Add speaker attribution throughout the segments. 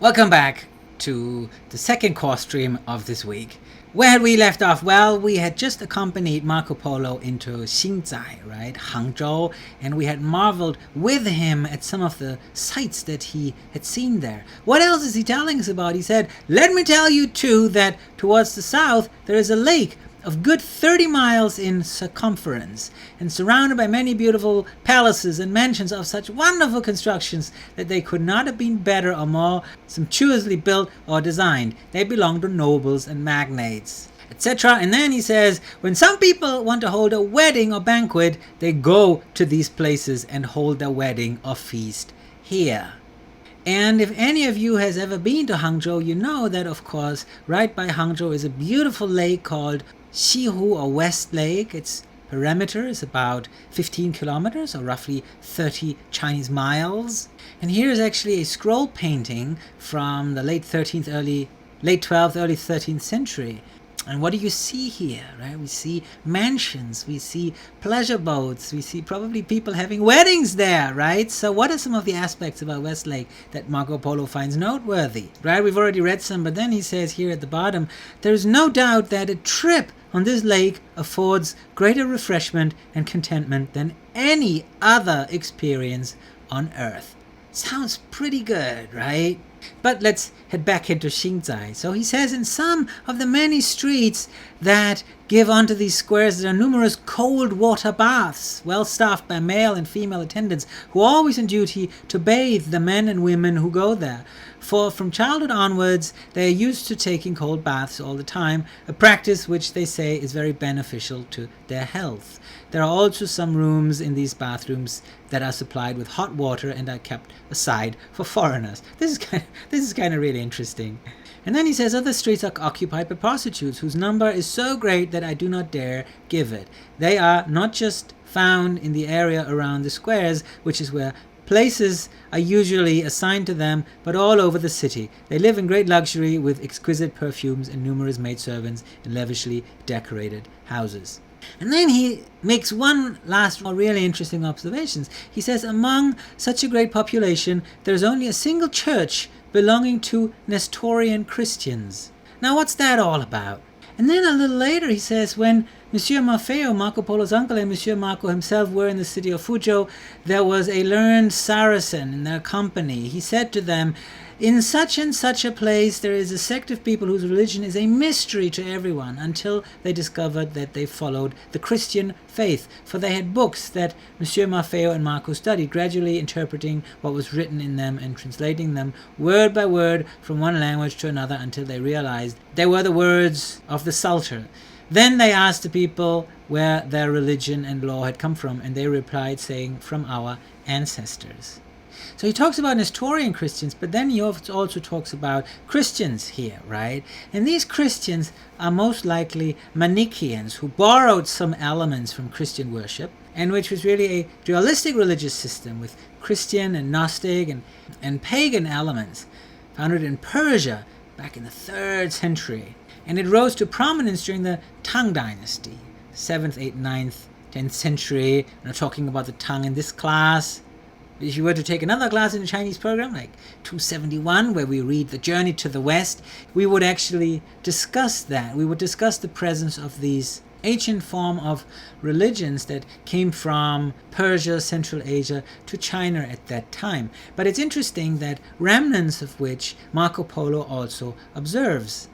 Speaker 1: Welcome back to the second course stream of this week. Where had we left off? Well, we had just accompanied Marco Polo into Xinzai, right, Hangzhou, and we had marveled with him at some of the sights that he had seen there. What else is he telling us about? He said, let me tell you too that towards the south there is a lake of good 30 miles in circumference, and surrounded by many beautiful palaces and mansions of such wonderful constructions that they could not have been better or more sumptuously built or designed. They belong to nobles and magnates, etc. And then he says, when some people want to hold a wedding or banquet, they go to these places and hold their wedding or feast here. And if any of you has ever been to Hangzhou, you know that, of course, right by Hangzhou is a beautiful lake called Xihu, or West Lake. Its perimeter is about 15 kilometers, or roughly 30 Chinese miles. And here is actually a scroll painting from the late 12th, early 13th century. And what do you see here, right? We see mansions, we see pleasure boats, we see probably people having weddings there, right? So what are some of the aspects about Westlake that Marco Polo finds noteworthy, right? We've already read some, but then he says here at the bottom, there is no doubt that a trip on this lake affords greater refreshment and contentment than any other experience on earth. Sounds pretty good, right? But let's head back into Xinzai. So he says in some of the many streets that give onto these squares there are numerous cold water baths, well staffed by male and female attendants who are always on duty to bathe the men and women who go there. For from childhood onwards they are used to taking cold baths all the time, a practice which they say is very beneficial to their health. There are also some rooms in these bathrooms that are supplied with hot water and are kept aside for foreigners. This is kind of really interesting. And then he says other streets are occupied by prostitutes whose number is so great that I do not dare give it. They are not just found in the area around the squares, which is where places are usually assigned to them, but all over the city. They live in great luxury with exquisite perfumes and numerous maidservants in lavishly decorated houses. And then he makes one last really interesting observation. He says among such a great population there is only a single church belonging to Nestorian Christians. Now what's that all about? And then a little later he says when Monsieur Maffeo, Marco Polo's uncle, and Monsieur Marco himself were in the city of Fuzhou, there was a learned Saracen in their company. He said to them, in such and such a place there is a sect of people whose religion is a mystery to everyone until they discovered that they followed the Christian faith. For they had books that Monsieur Maffeo and Marco studied, gradually interpreting what was written in them and translating them word by word from one language to another until they realized they were the words of the Psalter. Then they asked the people where their religion and law had come from, and they replied saying, from our ancestors. So he talks about Nestorian Christians, but then he also talks about Christians here, right? And these Christians are most likely Manichaeans who borrowed some elements from Christian worship, and which was really a dualistic religious system with Christian and Gnostic and pagan elements, founded in Persia back in the 3rd century. And it rose to prominence during the Tang Dynasty, 7th, 8th, 9th, 10th century. I'm not talking about the Tang in this class. If you were to take another class in the Chinese program, like 271, where we read The Journey to the West, we would actually discuss that. We would discuss the presence of these ancient form of religions that came from Persia, Central Asia, to China at that time. But it's interesting that remnants of which Marco Polo also observes.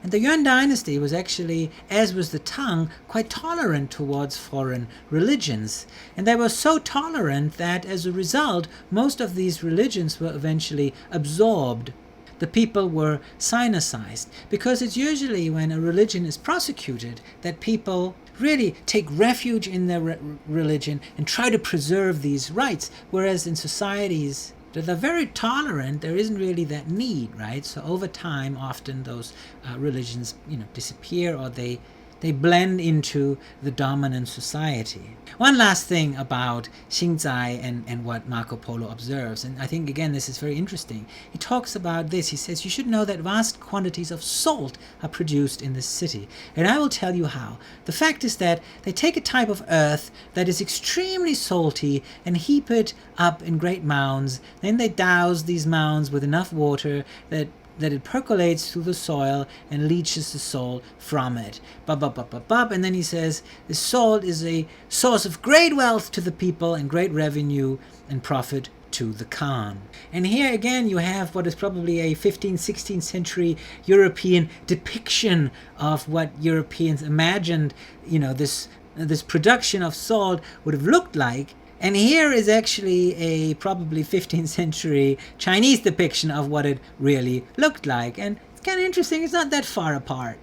Speaker 1: And the Yuan dynasty was actually, as was the Tang, quite tolerant towards foreign religions. And they were so tolerant that, as a result, most of these religions were eventually absorbed. The people were Sinicized, because it's usually when a religion is prosecuted that people really take refuge in their religion and try to preserve these rights, whereas in societies that are very tolerant, there isn't really that need, right? So over time, often those religions, disappear, or they they blend into the dominant society. One last thing about Xingzai and what Marco Polo observes, and I think again this is very interesting. He talks about this. He says, you should know that vast quantities of salt are produced in this city. And I will tell you how. The fact is that they take a type of earth that is extremely salty and heap it up in great mounds. Then they douse these mounds with enough water that it percolates through the soil and leaches the salt from it. And then he says, the salt is a source of great wealth to the people and great revenue and profit to the Khan. And here again you have what is probably a 15th, 16th century European depiction of what Europeans imagined, this production of salt would have looked like. And here is actually a probably 15th century Chinese depiction of what it really looked like. And it's kind of interesting, it's not that far apart.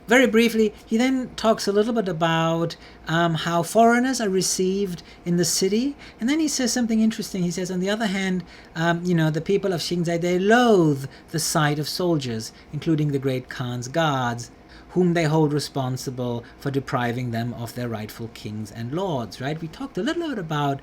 Speaker 1: Very briefly, he then talks a little bit about how foreigners are received in the city. And then he says something interesting. He says, on the other hand, the people of Xingzai, they loathe the sight of soldiers, including the great Khan's guards, whom they hold responsible for depriving them of their rightful kings and lords, right? We talked a little bit about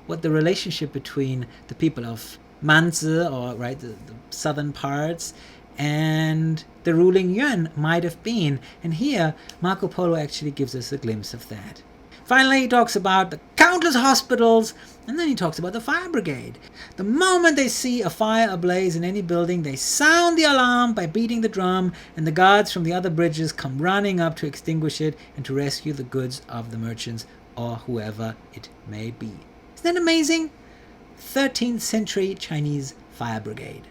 Speaker 1: what the relationship between the people of Manzi, or right, the southern parts, and the ruling Yuan might have been. And here, Marco Polo actually gives us a glimpse of that. Finally, he talks about the countless hospitals, and then he talks about the fire brigade. The moment they see a fire ablaze in any building, they sound the alarm by beating the drum, and the guards from the other bridges come running up to extinguish it and to rescue the goods of the merchants or whoever it may be. Isn't that amazing? 13th century Chinese fire brigade.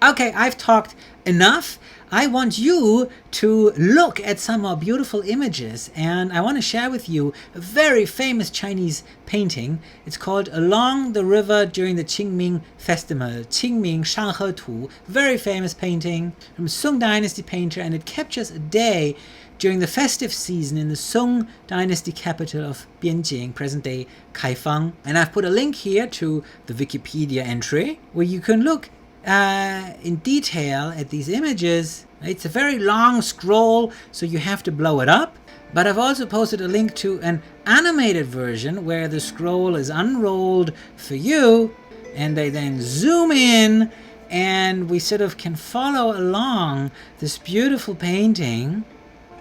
Speaker 1: Okay, I've talked enough. I want you to look at some more beautiful images, and I want to share with you a very famous Chinese painting. It's called Along the River During the Qingming Festival, Qingming Shanghe Tu. Very famous painting from Song Dynasty painter, and it captures a day during the festive season in the Song Dynasty capital of Bianjing, present-day Kaifang. And I've put a link here to the Wikipedia entry where you can look in detail at these images. It's a very long scroll, so you have to blow it up. But I've also posted a link to an animated version where the scroll is unrolled for you, and they then zoom in, and we sort of can follow along this beautiful painting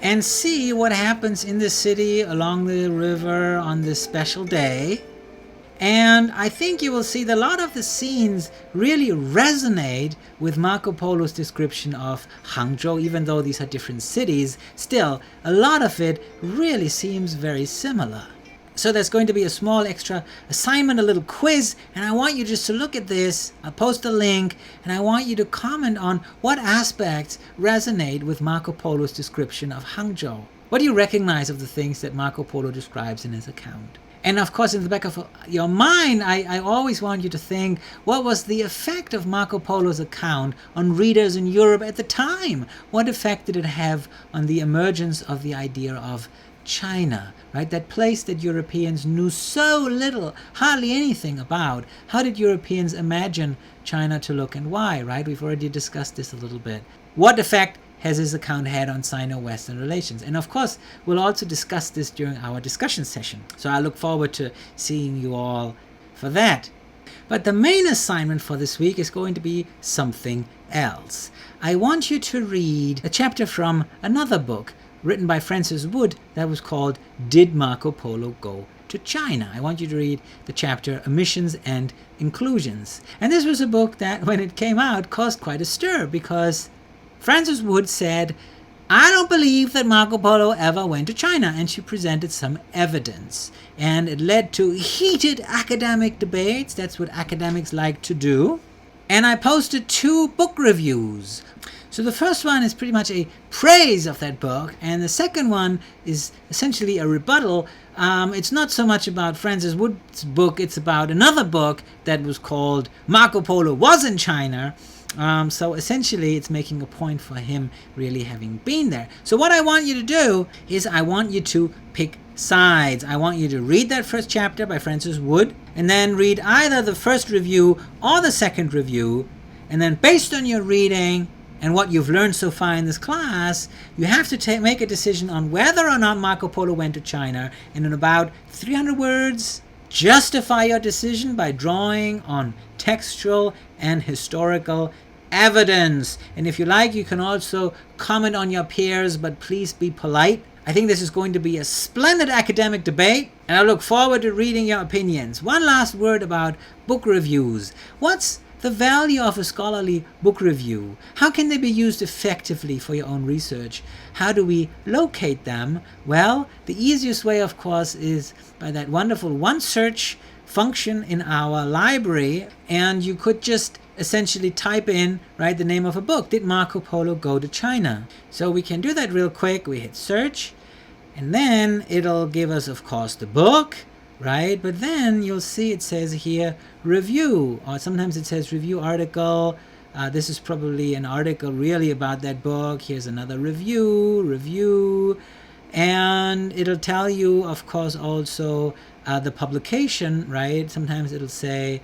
Speaker 1: and see what happens in the city along the river on this special day. And I think you will see that a lot of the scenes really resonate with Marco Polo's description of Hangzhou. Even though these are different cities, still a lot of it really seems very similar. So there's going to be a small extra assignment, a little quiz, and I want you just to look at this. I'll post a link, and I want you to comment on what aspects resonate with Marco Polo's description of Hangzhou. What do you recognize of the things that Marco Polo describes in his account? And of course, in the back of your mind, I always want you to think, what was the effect of Marco Polo's account on readers in Europe at the time? What effect did it have on the emergence of the idea of China, right? That place that Europeans knew so little, hardly anything about. How did Europeans imagine China to look, and why, right? We've already discussed this a little bit. What effect has his account had on Sino-Western relations? And of course, we'll also discuss this during our discussion session. So I look forward to seeing you all for that. But the main assignment for this week is going to be something else. I want you to read a chapter from another book written by Francis Wood that was called Did Marco Polo Go to China? I want you to read the chapter Omissions and Inclusions. And this was a book that, when it came out, caused quite a stir, because Francis Wood said, I don't believe that Marco Polo ever went to China, and she presented some evidence. And it led to heated academic debates. That's what academics like to do. And I posted 2 book reviews. So the first one is pretty much a praise of that book, and the second one is essentially a rebuttal. It's not so much about Francis Wood's book, it's about another book that was called Marco Polo Was in China. So essentially it's making a point for him really having been there. So what I want you to do is I want you to pick sides. I want you to read that first chapter by Francis Wood, and then read either the first review or the second review, and then based on your reading, and what you've learned so far in this class, you have to make a decision on whether or not Marco Polo went to China, and in about 300 words, justify your decision by drawing on textual and historical evidence. And if you like, you can also comment on your peers, but please be polite. I think this is going to be a splendid academic debate, and I look forward to reading your opinions. One last word about book reviews. What's the value of a scholarly book review? How can they be used effectively for your own research? How do we locate them? Well, the easiest way, of course, is by that wonderful one search function in our library, and you could just essentially type in, right, the name of a book. Did Marco Polo go to China? So we can do that real quick. We hit search, and then it'll give us, of course, the book, right? But then you'll see it says here review, or sometimes it says review article. This is probably an article really about that book. Here's another review, and it'll tell you, of course, also the publication, right? Sometimes it'll say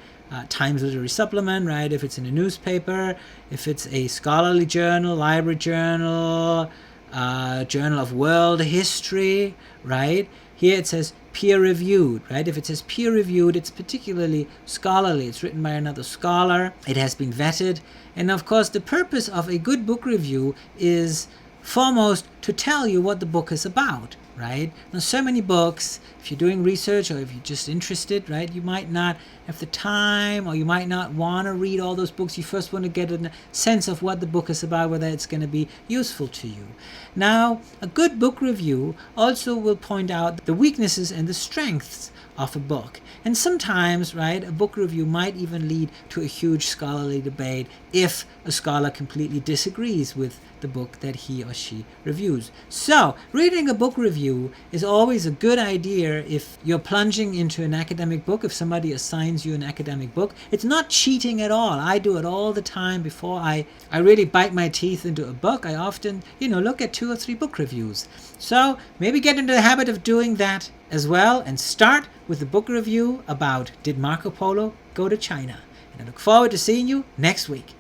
Speaker 1: Times Literary Supplement, right? If it's in a newspaper, if it's a scholarly journal, library journal, Journal of World History, right? Here it says peer-reviewed, right? If it says peer-reviewed, it's particularly scholarly. It's written by another scholar. It has been vetted. And of course, the purpose of a good book review is foremost to tell you what the book is about, right? Now, so many books, if you're doing research or if you're just interested, right, you might not have the time, or you might not want to read all those books. You first want to get a sense of what the book is about, whether it's going to be useful to you. Now, a good book review also will point out the weaknesses and the strengths of a book. And sometimes, right, a book review might even lead to a huge scholarly debate if a scholar completely disagrees with the book that he or she reviews. So, reading a book review is always a good idea if you're plunging into an academic book, if somebody assigns you an academic book. It's not cheating at all. I do it all the time before I really bite my teeth into a book. I often, look at 2 or 3 book reviews. So, maybe get into the habit of doing that as well, and start with the book review about Did Marco Polo Go to China? And I look forward to seeing you next week.